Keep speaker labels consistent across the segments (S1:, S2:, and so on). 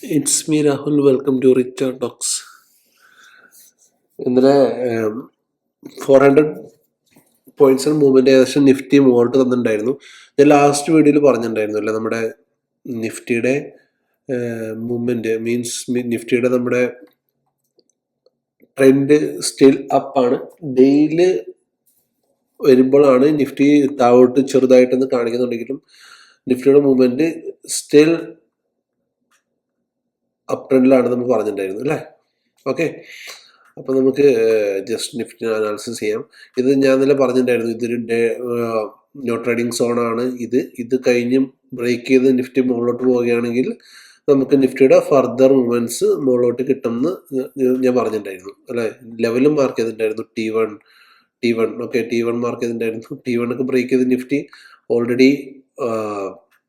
S1: It's me Rahul, welcome to Richard Talks. ഇന്നലെ 400 points movement ഏകദേശം Nifty മുകളിലോട്ട് തന്നിട്ടുണ്ടായിരുന്നു. ഞാൻ ലാസ്റ്റ് വീഡിയോയിൽ പറഞ്ഞിട്ടുണ്ടായിരുന്നു അല്ലേ, നമ്മുടെ നിഫ്റ്റിയുടെ മൂവ്മെന്റ് മീൻസ് നിഫ്റ്റിയുടെ നമ്മുടെ ട്രെൻഡ് സ്റ്റിൽ അപ്പാണ്. ഡെയിലി വരുമ്പോഴാണ് നിഫ്റ്റി താഴോട്ട് ചെറുതായിട്ടൊന്ന് കാണിക്കുന്നുണ്ടെങ്കിലും നിഫ്റ്റിയുടെ മൂവ്മെന്റ് സ്റ്റിൽ അപ്പ് ട്രെൻഡിലാണ് നമ്മൾ പറഞ്ഞിട്ടുണ്ടായിരുന്നു അല്ലേ. ഓക്കെ, അപ്പോൾ നമുക്ക് ജസ്റ്റ് നിഫ്റ്റി അനാലിസിസ് ചെയ്യാം. ഇത് ഞാൻ ഇന്നലെ പറഞ്ഞിട്ടുണ്ടായിരുന്നു, ഇതൊരു നോ ട്രേഡിംഗ് സോണാണ്. ഇത് കഴിഞ്ഞ് ബ്രേക്ക് ചെയ്ത് നിഫ്റ്റി മുകളിലോട്ട് പോവുകയാണെങ്കിൽ നമുക്ക് നിഫ്റ്റിയുടെ ഫർദർ മൂവ്മെന്റ്സ് മുകളിലോട്ട് കിട്ടുമെന്ന് ഞാൻ പറഞ്ഞിട്ടുണ്ടായിരുന്നു അല്ലേ. ലെവലും മാർക്ക് ചെയ്തിട്ടുണ്ടായിരുന്നു, T1 ഓക്കെ, T1 മാർക്ക് ചെയ്തിട്ടുണ്ടായിരുന്നു. T1 ഒക്കെ ബ്രേക്ക് ചെയ്ത് നിഫ്റ്റി ഓൾറെഡി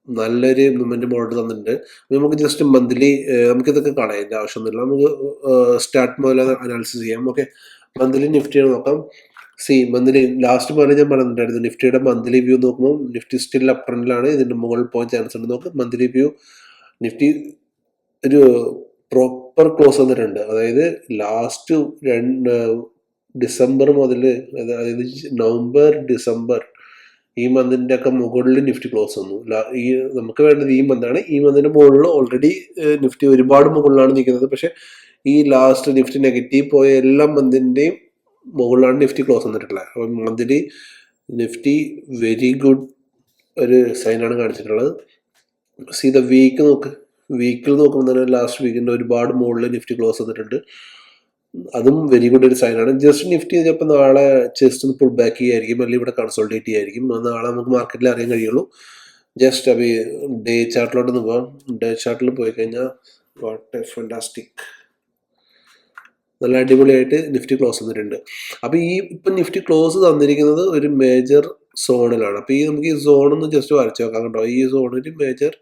S1: നല്ലൊരു മൂവ്മെന്റ് മുകളിലോട്ട് തന്നിട്ടുണ്ട്. നമുക്ക് ജസ്റ്റ് മന്ത്ലി നമുക്കിതൊക്കെ കളയേണ്ട ആവശ്യമൊന്നുമില്ല, നമുക്ക് സ്റ്റാർട്ട് മുതൽ അനാലിസിസ് ചെയ്യാം. ഓക്കെ, മന്ത്ലി നിഫ്റ്റിയാണ് നോക്കാം. മന്ത്ലി ലാസ്റ്റ് പോലെ ഞാൻ പറഞ്ഞിട്ടുണ്ടായിരുന്നു, നിഫ്റ്റിയുടെ മന്ത്ലി വ്യൂ നോക്കുമ്പോൾ നിഫ്റ്റി സ്റ്റിൽ അപ്പ് ട്രെൻഡിലാണ്, ഇതിന്റെ മുകളിൽ പോകാൻ ചാൻസ് ഉണ്ട്. നോക്ക് മന്ത്ലി വ്യൂ, നിഫ്റ്റി ഒരു പ്രോപ്പർ ക്ലോസ് വന്നിട്ടുണ്ട്. അതായത് ലാസ്റ്റ് ഡിസംബർ മുതൽ, അതായത് നവംബർ ഡിസംബർ ഈ മന്തിന്റെ ഒക്കെ മുകളിൽ നിഫ്റ്റി ക്ലോസ് വന്നു. ഈ നമുക്ക് വേണ്ടത് ഈ മന്താണ്. ഈ മന്തിന്റെ മുകളിൽ ഓൾറെഡി നിഫ്റ്റി ഒരുപാട് മുകളിലാണ് നിൽക്കുന്നത്. പക്ഷെ ഈ ലാസ്റ്റ് നിഫ്റ്റി നെഗറ്റീവ് പോയ എല്ലാ മന്തിന്റെയും മുകളിലാണ് നിഫ്റ്റി ക്ലോസ് വന്നിട്ടുള്ളത്. അപ്പം മന്ത്ലി നിഫ്റ്റി വെരി ഗുഡ് ഒരു സൈനാണ് കാണിച്ചിട്ടുള്ളത്. ദ വീക്ക് നോക്ക്, വീക്കിൽ നോക്കുമ്പോൾ തന്നെ ലാസ്റ്റ് വീക്കിന്റെ ഒരുപാട് മുകളിൽ നിഫ്റ്റി ക്ലോസ് വന്നിട്ടുണ്ട്. അതും വെരി ഗുഡ് ഒരു സൈനാണ്. ജസ്റ്റ് നിഫ്റ്റി ചിലപ്പോൾ നാളെ ജസ്റ്റ് ഒന്ന് പുൾ ബാക്ക് ചെയ്യായിരിക്കും, അല്ലെങ്കിൽ ഇവിടെ കൺസോൾട്ടേറ്റ് ചെയ്യായിരിക്കും. നാളെ നമുക്ക് മാർക്കറ്റിൽ അറിയാൻ കഴിയുള്ളൂ. ജസ്റ്റ് അപ്പോൾ ഡേ ചാർട്ടിലോട്ട് പോകാം. ഡേ ചാർട്ടിൽ പോയി കഴിഞ്ഞാൽ വാട്ട് എ ഫാന്റാസ്റ്റിക്, നല്ല അടിപൊളിയായിട്ട് നിഫ്റ്റി ക്ലോസ് വന്നിട്ടുണ്ട്. അപ്പോൾ ഇപ്പം നിഫ്റ്റി ക്ലോസ് തന്നിരിക്കുന്നത് ഒരു മേജർ സോണിലാണ്. അപ്പോൾ നമുക്ക് ഈ സോണൊന്ന് ജസ്റ്റ് വരച്ച് നോക്കാം കേട്ടോ. ഈ സോണിൽ മേജർ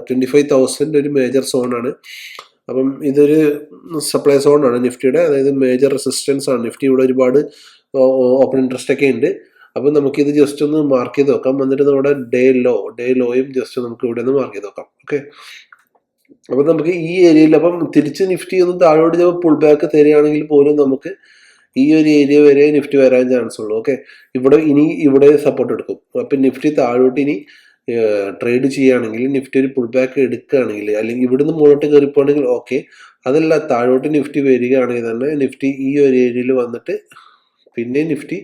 S1: 25,000 ഒരു മേജർ സോണാണ്. അപ്പം ഇതൊരു സപ്ലൈ സോണാണ് നിഫ്റ്റിയുടെ, അതായത് മേജർ റെസിസ്റ്റൻസ് ആണ്. നിഫ്റ്റി ഇവിടെ ഒരുപാട് ഓപ്പൺ ഇൻട്രസ്റ്റ് ഒക്കെ ഉണ്ട്. അപ്പം നമുക്കിത് ജസ്റ്റ് ഒന്ന് മാർക്ക് ചെയ്ത് നോക്കാം. എന്നിട്ട് നമ്മുടെ ഡേ ലോയും ജസ്റ്റ് നമുക്ക് ഇവിടെ നിന്ന് മാർക്ക് ചെയ്ത് നോക്കാം. ഓക്കെ, അപ്പം നമുക്ക് ഈ ഏരിയയിൽ, അപ്പം തിരിച്ച് നിഫ്റ്റി ഒന്ന് താഴോട്ട് പുൾ ബാക്ക് തരികയാണെങ്കിൽ പോലും നമുക്ക് ഈ ഒരു ഏരിയ വരെ നിഫ്റ്റി വരാൻ ചാൻസ് ഉള്ളൂ. ഓക്കെ, ഇവിടെ സപ്പോർട്ട് എടുക്കും. അപ്പം നിഫ്റ്റി താഴോട്ട് ഇനി ട്രേഡ് ചെയ്യുകയാണെങ്കിൽ, നിഫ്റ്റി ഒരു പുൾ ബാക്ക് എടുക്കുകയാണെങ്കിൽ, അല്ലെങ്കിൽ ഇവിടുന്ന് മുകളിലോട്ട് കയറിപ്പോണെങ്കിൽ ഓക്കെ. അതല്ല, താഴോട്ട് നിഫ്റ്റി വരികയാണെങ്കിൽ തന്നെ നിഫ്റ്റി ഈ ഒരു ഏരിയയിൽ വന്നിട്ട് പിന്നെ നിഫ്റ്റി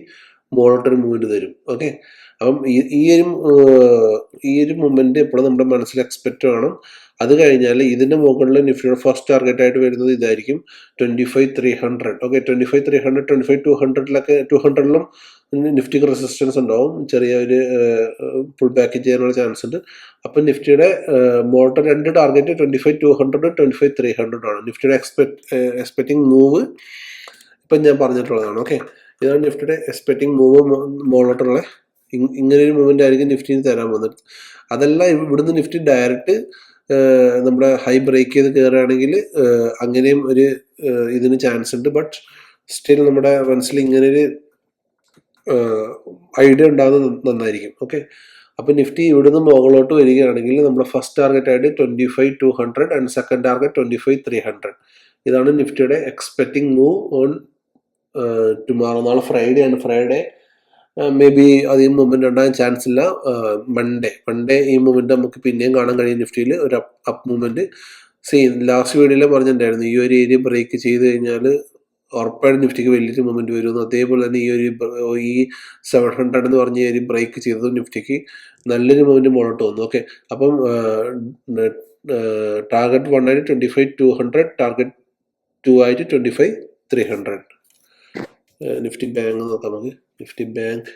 S1: മുകളിലോട്ടൊരു മൂവ്മെന്റ് തരും. ഓക്കെ, അപ്പം ഈ ഒരു മൂവ്മെന്റ് എപ്പോഴും നമ്മുടെ മനസ്സിൽ എക്സ്പെക്റ്റ് വേണം. അത് കഴിഞ്ഞാൽ ഇതിന്റെ മുകളിൽ നിഫ്റ്റിയുടെ ഫസ്റ്റ് ടാർഗറ്റ് ആയിട്ട് വരുന്നത് ഇതായിരിക്കും, 25,300. ഓക്കെ, 25,300, 25,200 200ലും നിഫ്റ്റിക്ക് റെസിസ്റ്റൻസ് ഉണ്ടാവും. ചെറിയ ഒരു പുൾ ബാക്ക് ചെയ്യാനുള്ള ചാൻസ് ഉണ്ട്. അപ്പം നിഫ്റ്റിയുടെ മോട്ടർ രണ്ട് ടാർഗറ്റ് 25,200, 25,300 ആണ്. നിഫ്റ്റിയുടെ എക്സ്പെക്ടിങ് മൂവ് ഇപ്പം ഞാൻ പറഞ്ഞിട്ടുള്ളതാണ്. ഓക്കെ, ഇതാണ് നിഫ്റ്റിയുടെ എക്സ്പെക്ടിങ് മൂവ് മുകളിലോട്ടുള്ള. ഇങ്ങനെ ഒരു മൂവ്മെന്റ് ആയിരിക്കും നിഫ്റ്റിന് തരാൻ പോകുന്നത്. അതല്ല, ഇവിടുന്ന് നിഫ്റ്റി ഡയറക്റ്റ് നമ്മുടെ ഹൈ ബ്രേക്ക് ചെയ്ത് കയറുകയാണെങ്കിൽ അങ്ങനെയും ഒരു ഇതിന് ചാൻസ് ഉണ്ട്. ബട്ട് സ്റ്റിൽ നമ്മുടെ മനസ്സിൽ ഇങ്ങനെ ഒരു ഐഡിയ ഉണ്ടാകുന്നത് നന്നായിരിക്കും. ഓക്കെ, അപ്പൊ നിഫ്റ്റി ഇവിടുന്ന് മുകളിലോട്ട് വരികയാണെങ്കിൽ നമ്മുടെ ഫസ്റ്റ് ടാർഗറ്റ് ആയിട്ട് 25,200 ആൻഡ് സെക്കൻഡ് ടാർഗറ്റ് 25,300. ഇതാണ് നിഫ്റ്റിയുടെ എക്സ്പെക്ടിങ് മൂവ് ഓൺ ടുമാറോ. നാളെ ഫ്രൈഡേ ആണ്. ഫ്രൈഡേ മേ ബി അധികം മൂവ്മെന്റ് ഉണ്ടാകാൻ ചാൻസ് ഇല്ല. മൺഡേ ഈ മൂവ്മെന്റ് നമുക്ക് പിന്നെയും കാണാൻ കഴിയും നിഫ്റ്റിയിൽ, ഒരു അപ്പ് മൂവ്മെന്റ്. ലാസ്റ്റ് വീഡിയോയിൽ പറഞ്ഞിട്ടുണ്ടായിരുന്നു, ഈ ഒരു ഏരിയ ബ്രേക്ക് ചെയ്ത് കഴിഞ്ഞാൽ ഉറപ്പായിട്ട് നിഫ്റ്റിക്ക് വലിയൊരു മൂവ്മെന്റ് വരുന്നു. അതേപോലെ തന്നെ ഈ 700 എന്ന് പറഞ്ഞ ഏരിയ ബ്രേക്ക് ചെയ്തത് നിഫ്റ്റിക്ക് നല്ലൊരു മൂവ്മെന്റ് മുകളിലോട്ട് വന്നു. ഓക്കെ, അപ്പം ടാർഗറ്റ് 1 ആയിട്ട് 25,200, ടാർഗറ്റ് 2 ആയിട്ട് 25,300. നിഫ്റ്റി ബാങ്ക് നോക്കാം നമുക്ക്. Nifty bank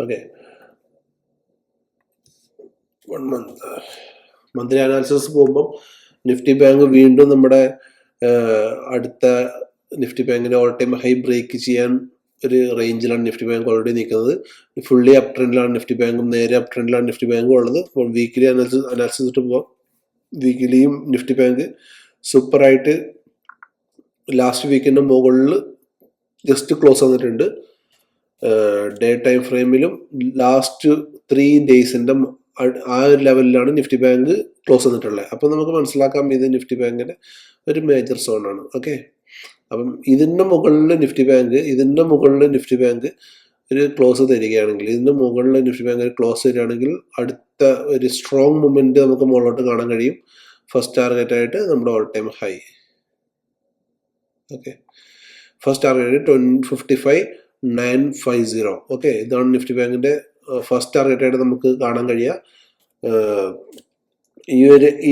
S1: okay, 1 monthly analysis പോകുമ്പം നിഫ്റ്റി ബാങ്ക് വീണ്ടും നമ്മുടെ അടുത്ത നിഫ്റ്റി ബാങ്കിന്റെ ഓൾ ടൈം ഹൈ ബ്രേക്ക് ചെയ്യാൻ ഒരു റേഞ്ചിലാണ് നിഫ്റ്റി ബാങ്ക് ഓൾറെഡി നിൽക്കുന്നത്. ഫുള്ളി അപ് ട്രെൻഡിലാണ് നിഫ്റ്റി ബാങ്കും, നേരെ അപ് ട്രെൻഡിലാണ് നിഫ്റ്റി ബാങ്കും ഉള്ളത്. അപ്പോൾ വീക്കിലി അനാലിസിസ് ഇട്ട് പോകാം. വീക്കിലിയും നിഫ്റ്റി ബാങ്ക് സൂപ്പറായിട്ട് ലാസ്റ്റ് വീക്കിന്റെ മുകളിൽ ജസ്റ്റ് ക്ലോസ് വന്നിട്ടുണ്ട്. ഡേ ടൈം ഫ്രെയിമിലും ലാസ്റ്റ് 3 ഡേയ്സിന്റെ ആ ഒരു ലെവലിലാണ് നിഫ്റ്റി ബാങ്ക് ക്ലോസ് ചെയ്തിട്ടുള്ളത്. അപ്പം നമുക്ക് മനസ്സിലാക്കാം ഇത് നിഫ്റ്റി ബാങ്കിൻ്റെ ഒരു മേജർ സോണാണ്. ഓക്കെ, അപ്പം ഇതിൻ്റെ മുകളിൽ നിഫ്റ്റി ബാങ്ക് ഒരു ക്ലോസ് തരികയാണെങ്കിൽ, ഇതിൻ്റെ മുകളിൽ നിഫ്റ്റി ബാങ്ക് ഒരു ക്ലോസ് തരികയാണെങ്കിൽ അടുത്ത ഒരു സ്ട്രോങ് മൂവ്മെൻറ്റ് നമുക്ക് മുകളിലോട്ട് കാണാൻ കഴിയും. ഫസ്റ്റ് ടാർഗറ്റ് ആയിട്ട് നമ്മുടെ all time high. Okay, first target 55,950. Okay, ഇതാണ് നിഫ്റ്റി ബാങ്കിൻ്റെ ഫസ്റ്റ് ടാർഗറ്റായിട്ട് നമുക്ക് കാണാൻ കഴിയുക. ഈ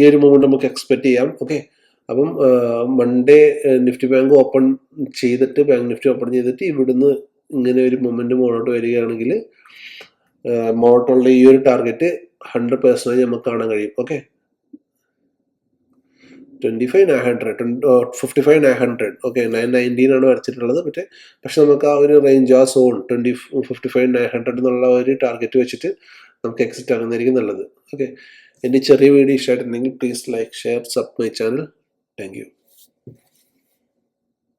S1: ഒരു മൂവ്മെൻറ്റ് നമുക്ക് എക്സ്പെക്റ്റ് ചെയ്യാം. ഓക്കെ, അപ്പം മൺഡേ നിഫ്റ്റി ബാങ്ക് ഓപ്പൺ ചെയ്തിട്ട്, ബാങ്ക് നിഫ്റ്റി ഓപ്പൺ ചെയ്തിട്ട് ഇവിടുന്ന് ഇങ്ങനെ ഒരു മൊമെന്റ് മുകളിലോട്ട് വരികയാണെങ്കിൽ മുകളിലോട്ടുള്ള ഈ ഒരു ടാർഗറ്റ് 100% നമുക്ക് കാണാൻ കഴിയും. ഓക്കെ, 55,900. ഓക്കെ, 919 ആണ് വരച്ചിട്ടുള്ളത്. പക്ഷെ നമുക്ക് ആ ഒരു റേഞ്ച്, ആ സോൺ 55,900 എന്നുള്ള ഒരു ടാർഗറ്റ് വെച്ചിട്ട് നമുക്ക് എക്സിറ്റ് ആകുന്നതായിരിക്കും നല്ലത്. ഓക്കെ, എൻ്റെ ചെറിയ വീഡിയോ ഇഷ്ടമായിട്ടുണ്ടെങ്കിൽ please like, share, sub my channel. Thank you.